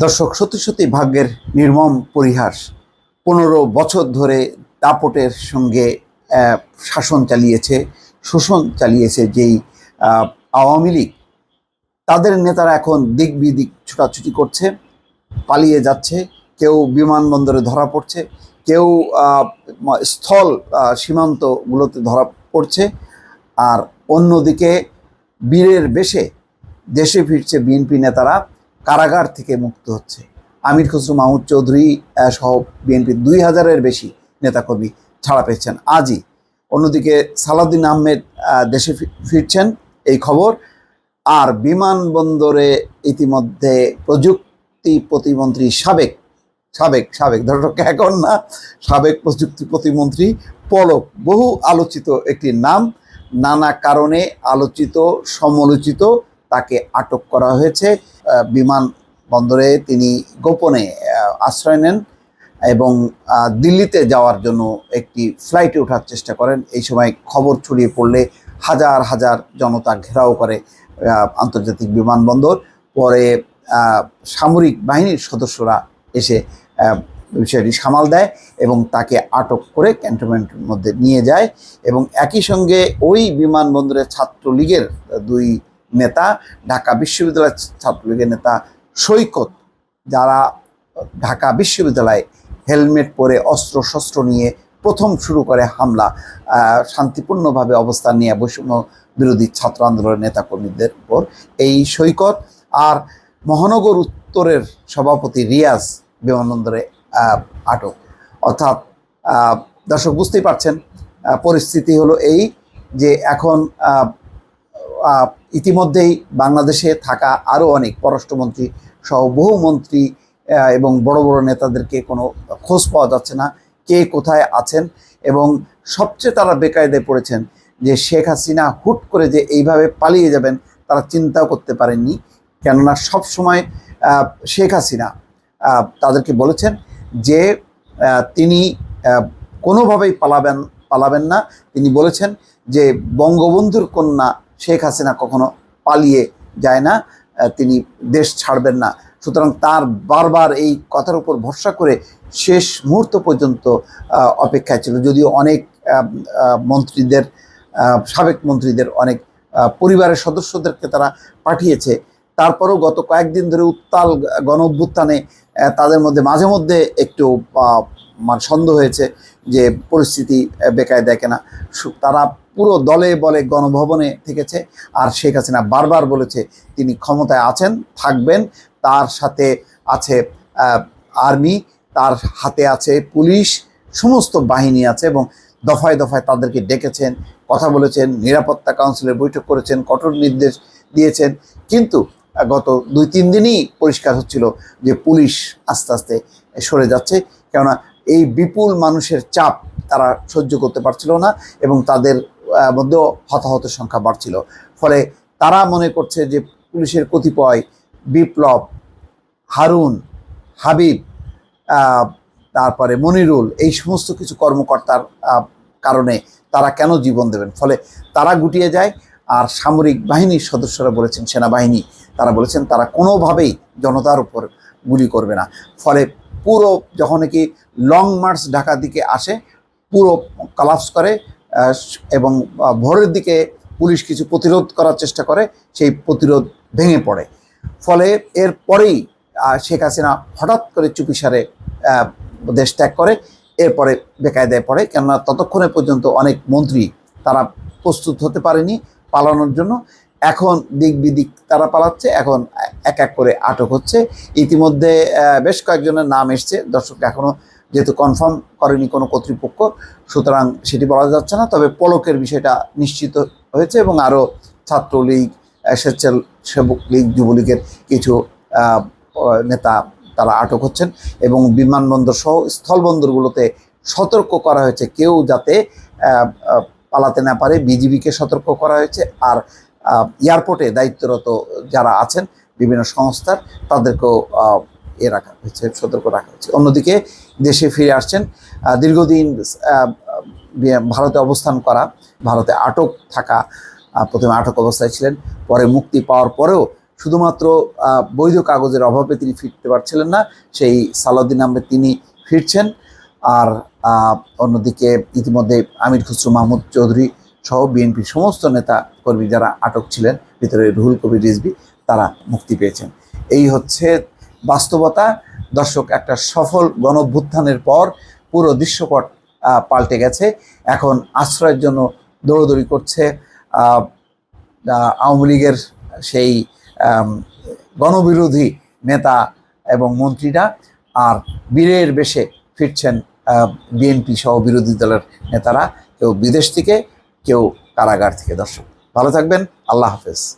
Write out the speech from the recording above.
দর্শক, সত্যি সত্যি ভাগ্যের নির্মম পরিহাস। 15 বছর ধরে দাপটের সঙ্গে শাসন চালিয়েছে, শোষণ চালিয়েছে যেই আওয়ামী লীগ, তাদের নেতারা এখন দিক বিদিক ছোটাছুটি করছে, পালিয়ে যাচ্ছে। কেউ বিমানবন্দরে ধরা পড়ছে, কেউ স্থল সীমান্তগুলোতে ধরা পড়ছে, আর অন্যদিকে বীরের বেশে দেশে ফিরছে বিএনপি নেতারা, কারাগার থেকে মুক্ত হচ্ছে। আমির খসরু মাহমুদ চৌধুরী সহ বিএনপির 2000-এর বেশি নেতাকর্মী ছাড়া পেয়েছেন আজই। অন্যদিকে সালাউদ্দিন আহমেদ দেশে ফিরছেন, এই খবর। আর বিমানবন্দরে ইতিমধ্যে প্রযুক্তি প্রতিমন্ত্রী সাবেক সাবেক সাবেক দর্শক এখন না, সাবেক প্রযুক্তি প্রতিমন্ত্রী পলক, বহু আলোচিত একটি নাম, নানা কারণে আলোচিত সমালোচিত, তাকে আটক করা হয়েছে। বিমানবন্দরে তিনি গোপনে আশ্রয় নেন এবং দিল্লিতে যাওয়ার জন্য একটি ফ্লাইটে ওঠার চেষ্টা করেন। এই সময় খবর ছড়িয়ে পড়লে হাজার হাজার জনতা ঘেরাও করে আন্তর্জাতিক বিমানবন্দর। পরে সামরিক বাহিনীর সদস্যরা এসে বিষয়টি সামাল দেয় এবং তাকে আটক করে ক্যান্টনমেন্টের মধ্যে নিয়ে যায়। এবং একই সঙ্গে ওই বিমানবন্দরের ছাত্রলীগের 2 নেতা, ঢাকা বিশ্ববিদ্যালয়ের ছাত্রলীগের নেতা সৈকত, যারা ঢাকা বিশ্ববিদ্যালয়ে হেলমেট পরে অস্ত্র শস্ত্র নিয়ে প্রথম শুরু করে হামলা, শান্তিপূর্ণভাবে অবস্থান নিয়ে বৈষম্য বিরোধী ছাত্র আন্দোলনের নেতাকর্মীদের উপর, এই সৈকত আর মহানগর উত্তরের সভাপতি রিয়াজ বিমানবন্দরে আটক। অর্থাৎ দর্শক বুঝতেই পারছেন, পরিস্থিতি হলো এই যে এখন ইতিমধ্যেই বাংলাদেশে থাকা আরও অনেক পররাষ্ট্রমন্ত্রী সহ বহু মন্ত্রী এবং বড় বড় নেতাদেরকে কোনো খোঁজ পাওয়া যাচ্ছে না, কে কোথায় আছেন। এবং সবচেয়ে তারা বেকায়দায় পড়েছেন যে শেখ হাসিনা হুট করে যে এইভাবে পালিয়ে যাবেন তারা চিন্তাও করতে পারেননি। কেননা সবসময় শেখ হাসিনা তাদেরকে বলেছেন যে তিনি কোনোভাবেই পালাবেন না। তিনি বলেছেন যে বঙ্গবন্ধুর কন্যা শেখ হাসিনা কখনো পালিয়ে যায় না, তিনি দেশ ছাড়বেন না। সুতরাং তার বারবার এই কথার উপর ভরসা করে শেষ মুহূর্ত পর্যন্ত অপেক্ষায় ছিল। যদিও অনেক মন্ত্রীদের, সাবেক মন্ত্রীদের অনেক পরিবারের সদস্যদেরকে তারা পাঠিয়েছে, তারপরেও গত কয়েকদিন ধরে উত্তাল গণ অভ্যুত্থানে তাদের মধ্যে মাঝে মধ্যে একটু মানে সন্দেহ হয়েছে যে পরিস্থিতি বেকায়দা কিনা। তারা পুরো দলে বলে গণভবনে থেকেছে, আর শেখ হাসিনা বারবার বলেছে তিনি ক্ষমতায় আছেন, থাকবেন, তার সাথে আছে আর্মি, তার হাতে আছে পুলিশ, সমস্ত বাহিনী আছে এবং দফায় দফায় তাদেরকে ডেকেছেন, কথা বলেছেন, নিরাপত্তা কাউন্সিলের বৈঠক করেছেন, কঠোর নির্দেশ দিয়েছেন। কিন্তু গত 2-3 দিনই পরিষ্কার হচ্ছিল যে পুলিশ আস্তে আস্তে সরে যাচ্ছে, কেননা এই বিপুল মানুষের চাপ তারা সহ্য করতে পারছিল না এবং তাদের মধ্যেও হতাহতের সংখ্যা বাড়ছিল। ফলে তারা মনে করছে যে পুলিশের কতিপয় বিপ্লব, হারুন, হাবিব, তারপরে মনিরুল, এই সমস্ত কিছু কর্মকর্তার কারণে তারা কেন জীবন দেবেন। ফলে তারা গুটিয়ে যায়। আর সামরিক বাহিনীর সদস্যরা বলেছেন, সেনাবাহিনী, তারা বলেছেন তারা কোনোভাবেই জনতার উপর গুলি করবে না। ফলে পুরো যখন কি লং মার্চ ঢাকার দিকে আসে, পুরো কলাপস করে এবং ভোরের দিকে পুলিশ কিছু প্রতিরোধ করার চেষ্টা করে, সেই প্রতিরোধ ভেঙে পড়ে। ফলে এর পরেই শেখ হাসিনা হঠাৎ করে চুপিসারে দেশ ত্যাগ করে, এরপরে বেকায়দায় পড়ে। কেননা ততক্ষণে পর্যন্ত অনেক মন্ত্রী তারা প্রস্তুত হতে পারেনি পালানোর জন্য। এখন দিক বিদিক তারা পালাচ্ছে, এখন এক এক করে আটক হচ্ছে। ইতিমধ্যে বেশ কয়েকজনের নাম এসছে, দর্শক এখনও যেহেতু কনফার্ম করেনি কোনো কর্তৃপক্ষ, সুতরাং সেটি বলা যাচ্ছে না। তবে পলকের বিষয়টা নিশ্চিত হয়েছে এবং আরও ছাত্রলীগ, স্বেচ্ছাসেবক লীগ, যুবলীগের কিছু নেতা তারা আটক হচ্ছেন এবং বিমানবন্দর সহ স্থলবন্দরগুলোতে সতর্ক করা হয়েছে কেউ যাতে পালাতে না পারে। বিজিবিকে সতর্ক করা হয়েছে, আর এয়ারপোর্টে দায়িত্বরত যারা আছেন বিভিন্ন সংস্থার, তাদেরকেও রাখা হয়েছে, সতর্ক রাখা হয়েছে। অন্যদিকে দেশে ফিরে আসছেন দীর্ঘদিন ভারতে অবস্থান করা, ভারতে আটক থাকা, প্রথমে আটক অবস্থায় ছিলেন, পরে মুক্তি পাওয়ার পরেও শুধুমাত্র বৈধ কাগজের অভাবে তিনি ফিরতে পারছিলেন না, সেই সালাউদ্দিন আহমেদ তিনি ফিরছেন। আর অন্যদিকে ইতিমধ্যে আমির খসরু মাহমুদ চৌধুরী সহ বিএনপির সমস্ত নেতা কর্মী যারা আটক ছিলেন, ভিতরে রুহুল কবির রিজভী, তারা মুক্তি পেয়েছেন। এই হচ্ছে বাস্তবতা। দর্শক, একটা সফল গণঅভ্যুত্থানের পর পুরো দৃশ্যপট পাল্টে গেছে। এখন আশ্রয়ের জন্য দৌড়দৌড়ি করছে আওয়ামী লীগের সেই গণবিরোধী নেতা এবং মন্ত্রীরা, আর বীরের বেশে ফিরছেন বিএনপি সহ বিরোধী দলের নেতারা, কেউ বিদেশ থেকে, কেউ কারাগার থেকে। দর্শক, ভালো থাকবেন। আল্লাহ হাফেজ।